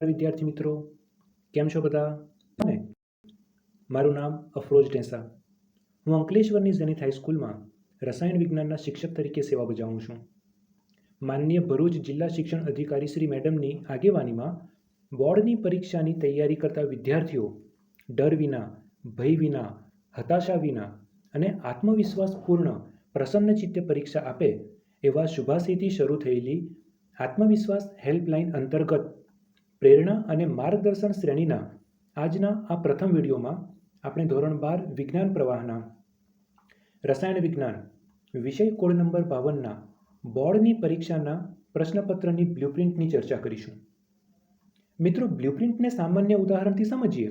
વિદ્યાર્થી મિત્રો, કેમ છો બધા? ને મારું નામ અફરોજ ઢેસા. હું અંકલેશ્વરની ઝેનિથ હાઈસ્કૂલમાં રસાયણ વિજ્ઞાનના શિક્ષક તરીકે સેવા બજાવું છું. માનનીય ભરૂચ જિલ્લા શિક્ષણ અધિકારી શ્રી મેડમની આગેવાનીમાં બોર્ડની પરીક્ષાની તૈયારી કરતા વિદ્યાર્થીઓ ડર વિના, ભય વિના, હતાશા વિના અને આત્મવિશ્વાસપૂર્ણ પ્રસન્નચિત્તે પરીક્ષા આપે એવા શુભાશયથી શરૂ થયેલી આત્મવિશ્વાસ હેલ્પલાઇન અંતર્ગત પ્રેરણા અને માર્ગદર્શન શ્રેણીના આજના આ પ્રથમ વિડીયોમાં આપણે ધોરણ 12 વિજ્ઞાન પ્રવાહના રસાયણ વિજ્ઞાન વિષય કોડ નંબર 52ના બોર્ડની પરીક્ષાના પ્રશ્નપત્રની બ્લુપ્રિન્ટની ચર્ચા કરીશું. મિત્રો, બ્લુપ્રિન્ટને સામાન્ય ઉદાહરણથી સમજીએ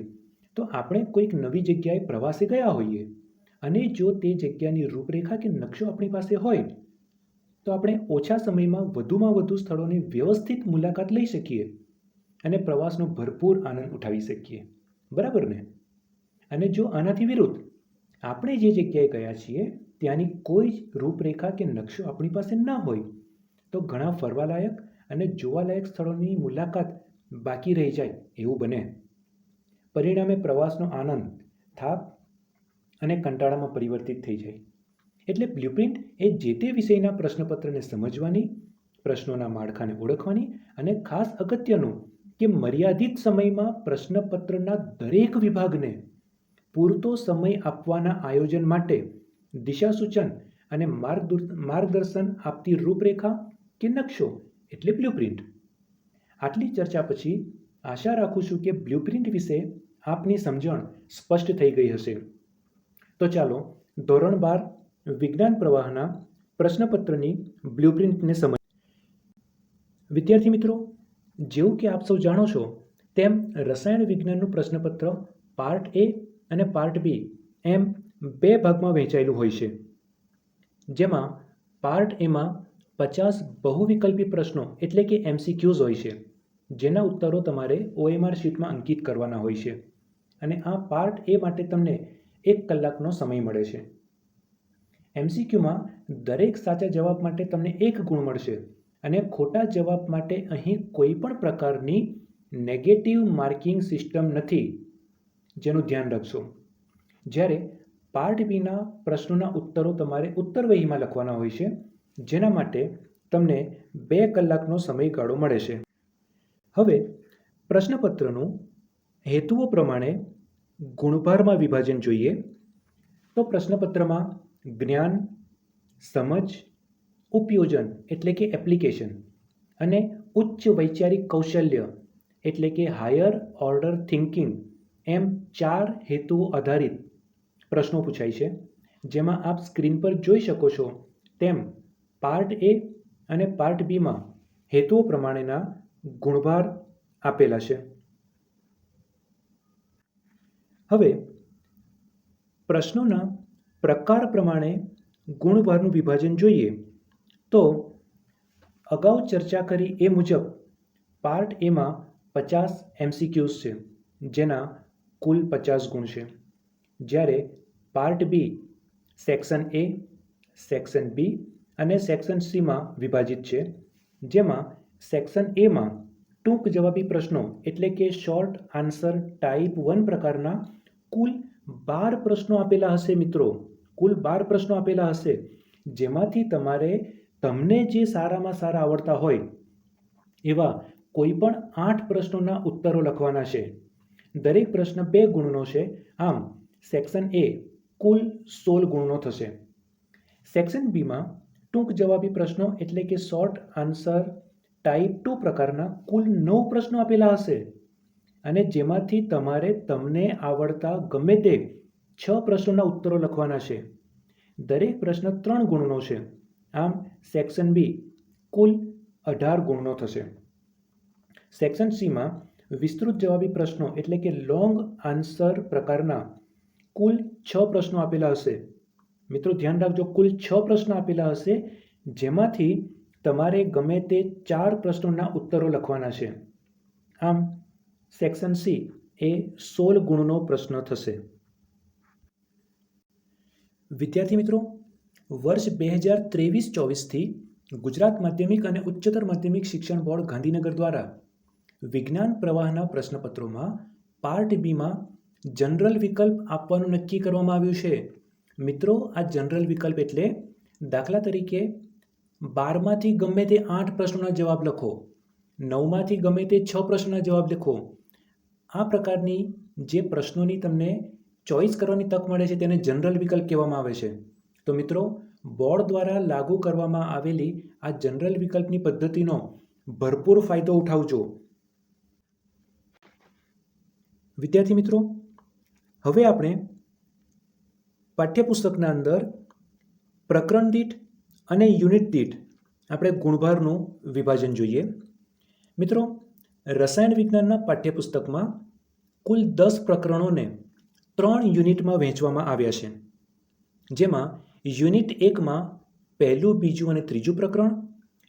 તો આપણે કોઈક નવી જગ્યાએ પ્રવાસે ગયા હોઈએ અને જો તે જગ્યાની રૂપરેખા કે નકશો આપણી પાસે હોય તો આપણે ઓછા સમયમાં વધુમાં વધુ સ્થળોની વ્યવસ્થિત મુલાકાત લઈ શકીએ અને પ્રવાસનો ભરપૂર આનંદ ઉઠાવી શકીએ. બરાબર ને? અને જો આનાથી વિરુદ્ધ આપણે જે જગ્યાએ ગયા છીએ ત્યાંની કોઈ જ રૂપરેખા કે નકશો આપણી પાસે ના હોય તો ઘણા ફરવાલાયક અને જોવાલાયક સ્થળોની મુલાકાત બાકી રહી જાય એવું બને. પરિણામે પ્રવાસનો આનંદ થાક અને કંટાળામાં પરિવર્તિત થઈ જાય. એટલે બ્લુપ્રિન્ટ એ જે તે વિષયના પ્રશ્નપત્રને સમજવાની, પ્રશ્નોના માળખાને ઓળખવાની અને ખાસ અગત્યનું કે મર્યાદિત સમયમાં પ્રશ્નપત્રના દરેક વિભાગને પૂરતો સમય આપવાના આયોજન માટે દિશાસૂચન અને માર્ગદર્શન આપતી રૂપરેખા કે નકશો એટલે બ્લુપ્રિન્ટ. આટલી ચર્ચા પછી આશા રાખું છું કે બ્લુપ્રિન્ટ વિશે આપની સમજણ સ્પષ્ટ થઈ ગઈ હશે. તો ચાલો ધોરણ 12 વિજ્ઞાન પ્રવાહના પ્રશ્નપત્રની બ્લુપ્રિન્ટને સમજ. વિદ્યાર્થી મિત્રો, જેવું કે આપ સૌ જાણો છો તેમ રસાયણ વિજ્ઞાનનું પ્રશ્નપત્ર પાર્ટ એ અને પાર્ટ બી એમ બે ભાગમાં વહેંચાયેલું હોય છે. જેમાં પાર્ટ એમાં 50 બહુવિકલ્પી પ્રશ્નો એટલે કે MCQs હોય છે, જેના ઉત્તરો તમારે OMR શીટમાં અંકિત કરવાના હોય છે. અને આ પાર્ટ એ માટે તમને 1 કલાકનો સમય મળે છે. MCQમાં દરેક સાચા જવાબ માટે તમને 1 ગુણ મળશે અને ખોટા જવાબ માટે અહીં કોઈ પણ પ્રકારની નેગેટિવ માર્કિંગ સિસ્ટમ નથી, જેનું ધ્યાન રાખશો. જ્યારે પાર્ટ બીના પ્રશ્નોના ઉત્તરો તમારે ઉત્તરવહીમાં લખવાના હોય છે, જેના માટે તમને 2 કલાકનો સમયગાળો મળે છે. હવે પ્રશ્નપત્રનું હેતુઓ પ્રમાણે ગુણભારમાં વિભાજન જોઈએ તો પ્રશ્નપત્રમાં જ્ઞાન, સમજ, ઉપયોજન એટલે કે એપ્લિકેશન અને ઉચ્ચ વૈચારિક કૌશલ્ય એટલે કે હાયર ઓર્ડર થિંકિંગ એમ 4 હેતુઓ આધારિત પ્રશ્નો પૂછાય છે. જેમાં આપ સ્ક્રીન પર જોઈ શકો છો તેમ પાર્ટ એ અને પાર્ટ બીમાં હેતુઓ પ્રમાણેના ગુણભાર આપેલા છે. હવે પ્રશ્નોના પ્રકાર પ્રમાણે ગુણભારનું વિભાજન જોઈએ તો અગાઉ ચર્ચા કરી એ મુજબ પાર્ટ એમાં 50 MCQs છે, જેના કુલ 50 ગુણ છે. જ્યારે part B section A, section B અને સેક્શન સીમાં વિભાજિત છે, જેમાં સેક્શન એમાં ટૂંક જવાબી પ્રશ્નો એટલે કે શોર્ટ આન્સર ટાઈપ 1 પ્રકારના કુલ 12 પ્રશ્નો આપેલા હશે. મિત્રો, કુલ 12 પ્રશ્નો આપેલા હશે, જેમાંથી તમારે તમને જે સારામાં સારા આવડતા હોય એવા કોઈ પણ 8 પ્રશ્નોના ઉત્તરો લખવાના છે. દરેક પ્રશ્ન 2 ગુણનો છે. આમ સેક્શન એ કુલ 16 ગુણનો થશે. સેક્શન બીમાં ટૂંક જવાબી પ્રશ્નો એટલે કે શોર્ટ આન્સર ટાઈપ 2 પ્રકારના કુલ 9 પ્રશ્નો આપેલા હશે અને જેમાંથી તમારે તમને આવડતા ગમે તે 6 પ્રશ્નોના ઉત્તરો લખવાના છે. દરેક પ્રશ્ન 3 ગુણનો છે. આમ સેક્શન બી કુલ 18 ગુણનો થશે. સેક્શન સીમાં વિસ્તૃત જવાબી પ્રશ્નો એટલે કે લોંગ આન્સર પ્રકારના કુલ 6 પ્રશ્નો આપેલા હશે. મિત્રો ધ્યાન રાખજો, કુલ 6 પ્રશ્નો આપેલા હશે, જેમાંથી તમારે ગમે તે 4 પ્રશ્નોના ઉત્તરો લખવાના છે. આમ સેક્શન સી એ 16 ગુણનો પ્રશ્ન થશે. વિદ્યાર્થી મિત્રો, વર્ષ 2023-24થી ગુજરાત માધ્યમિક અને ઉચ્ચતર માધ્યમિક શિક્ષણ બોર્ડ ગાંધીનગર દ્વારા વિજ્ઞાન પ્રવાહના પ્રશ્નપત્રોમાં પાર્ટ બીમાં જનરલ વિકલ્પ આપવાનું નક્કી કરવામાં આવ્યું છે. મિત્રો, આ જનરલ વિકલ્પ એટલે દાખલા તરીકે 12માંથી ગમે તે 8 પ્રશ્નોના જવાબ લખો, 9માંથી ગમે તે 6 પ્રશ્નોના જવાબ લખો. આ પ્રકારની જે પ્રશ્નોની તમને ચોઇસ કરવાની તક મળે છે તેને જનરલ વિકલ્પ કહેવામાં આવે છે. તો મિત્રો, બોર્ડ દ્વારા લાગુ કરવામાં આવેલી આ જનરલ વિકલ્પની પદ્ધતિનો ભરપૂર ફાયદો ઉઠાવજો. વિદ્યાર્થી મિત્રો, હવે આપણે પાઠ્યપુસ્તકના અંદર પ્રકરણ દીઠ અને યુનિટ દીઠ આપણે ગુણભારનું વિભાજન જોઈએ. મિત્રો, રસાયણ વિજ્ઞાનના પાઠ્યપુસ્તકમાં કુલ 10 પ્રકરણોને 3 યુનિટમાં વહેંચવામાં આવ્યા છે. જેમાં યુનિટ 1માં પહેલું, બીજું અને ત્રીજું પ્રકરણ,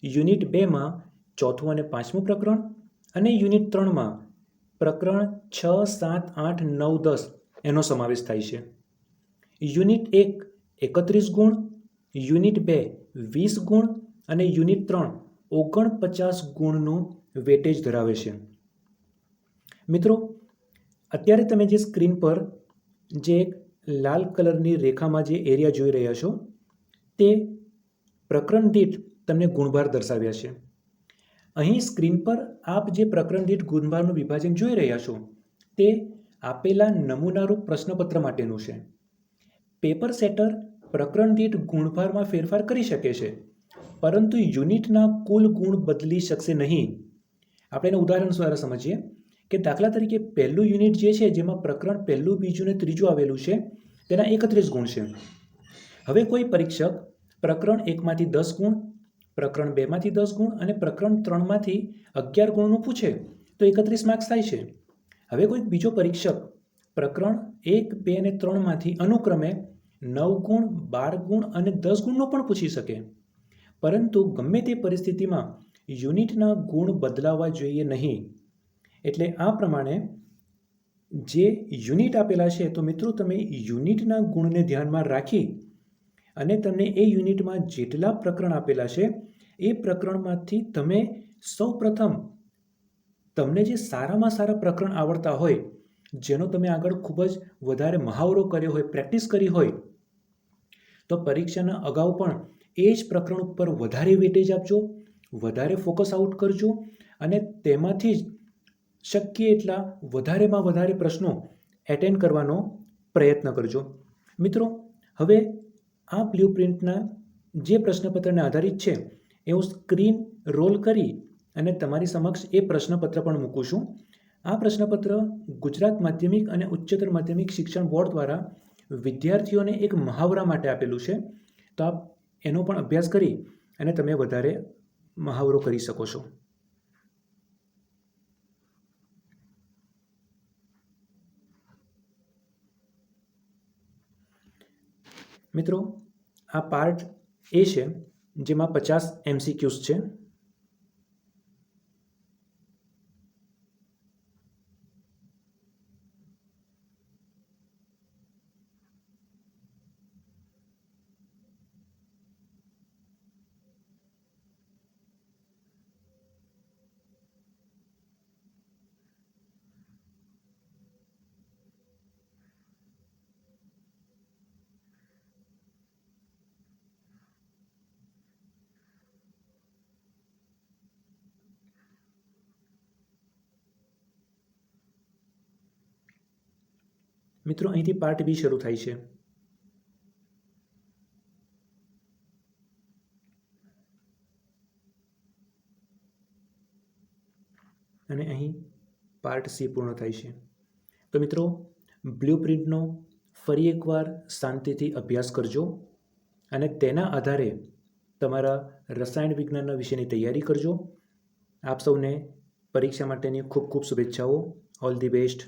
યુનિટ 2માં ચોથું અને પાંચમું પ્રકરણ અને યુનિટ 3માં પ્રકરણ 6, 7, 8, 9, 10 એનો સમાવેશ થાય છે. યુનિટ 1 31 ગુણ, યુનિટ 2 20 ગુણ અને યુનિટ 3 49 ગુણનું વેટેજ ધરાવે છે. મિત્રો, અત્યારે તમે જે સ્ક્રીન પર જે લાલ કલરની રેખામાં જે એરિયા જોઈ રહ્યા છો તે પ્રકરણ દીઠ તમને ગુણભાર દર્શાવ્યા છે. અહીં સ્ક્રીન પર આપ જે પ્રકરણ દીઠ ગુણભારનું વિભાજન જોઈ રહ્યા છો તે આપેલા નમૂનારૂપ પ્રશ્નપત્ર માટેનું છે. પેપર સેટર પ્રકરણ દીઠ ગુણભારમાં ફેરફાર કરી શકે છે, પરંતુ યુનિટના કુલ ગુણ બદલી શકશે નહીં. આપણે એને ઉદાહરણ દ્વારા સમજીએ કે દાખલા તરીકે પહેલું યુનિટ જે છે જેમાં પ્રકરણ પહેલું, બીજું અને ત્રીજું આવેલું છે તેના 31 ગુણ છે. હવે કોઈ પરીક્ષક પ્રકરણ 1માંથી 10 ગુણ, પ્રકરણ 2માંથી 10 ગુણ અને પ્રકરણ 3માંથી 11 ગુણનું પૂછે તો 31 માર્ક્સ થાય છે. હવે કોઈ બીજો પરીક્ષક પ્રકરણ 1, 2 અને 3માંથી અનુક્રમે 9 ગુણ, 12 ગુણ અને 10 ગુણનો પણ પૂછી શકે, પરંતુ ગમે તે પરિસ્થિતિમાં યુનિટના ગુણ બદલાવા જોઈએ નહીં. એટલે આ પ્રમાણે જે યુનિટ આપેલા છે તો મિત્રો તમે યુનિટના ગુણને ધ્યાનમાં રાખી અને તમને એ યુનિટમાં જેટલા પ્રકરણ આપેલા છે એ પ્રકરણમાંથી તમે સૌપ્રથમ તમને જે સારામાં સારા પ્રકરણ આવડતા હોય, જેનો તમે આગળ ખૂબ જ વધારે મહાવરો કર્યો હોય, પ્રેક્ટિસ કરી હોય, તો પરીક્ષાના અગાઉ પણ એ જ પ્રકરણ ઉપર વધારે વેટેજ આપજો, વધારે ફોકસ આઉટ કરજો અને તેમાંથી જ શક્ય એટલા વધારેમાં વધારે પ્રશ્નો એટેન્ડ કરવાનો પ્રયત્ન કરજો. મિત્રો, હવે આ બ્લુ પ્રિન્ટના જે પ્રશ્નપત્રને આધારિત છે એ હું સ્ક્રીન રોલ કરી અને તમારી સમક્ષ એ પ્રશ્નપત્ર પણ મૂકું છું. આ પ્રશ્નપત્ર ગુજરાત માધ્યમિક અને ઉચ્ચતર માધ્યમિક શિક્ષણ બોર્ડ દ્વારા વિદ્યાર્થીઓને એક મહાવરા માટે આપેલું છે. તો આપ એનો પણ અભ્યાસ કરી અને તમે વધારે મહાવરો કરી શકો છો. મિત્રો, આ પાર્ટ એ છે જેમાં 50 MCQs છે. મિત્રો, અહીંથી પાર્ટ બી શરૂ થાય છે. અને અહીં પાર્ટ સી પૂર્ણ થાય છે. તો મિત્રો, બ્લુ પ્રિન્ટનો ફરી એકવાર શાંતિથી અભ્યાસ કરજો અને તેના આધારે તમારા રસાયણ વિજ્ઞાનના વિષયની તૈયારી કરજો. આપ સૌને પરીક્ષા માટેની ખૂબ ખૂબ શુભેચ્છાઓ. All the best.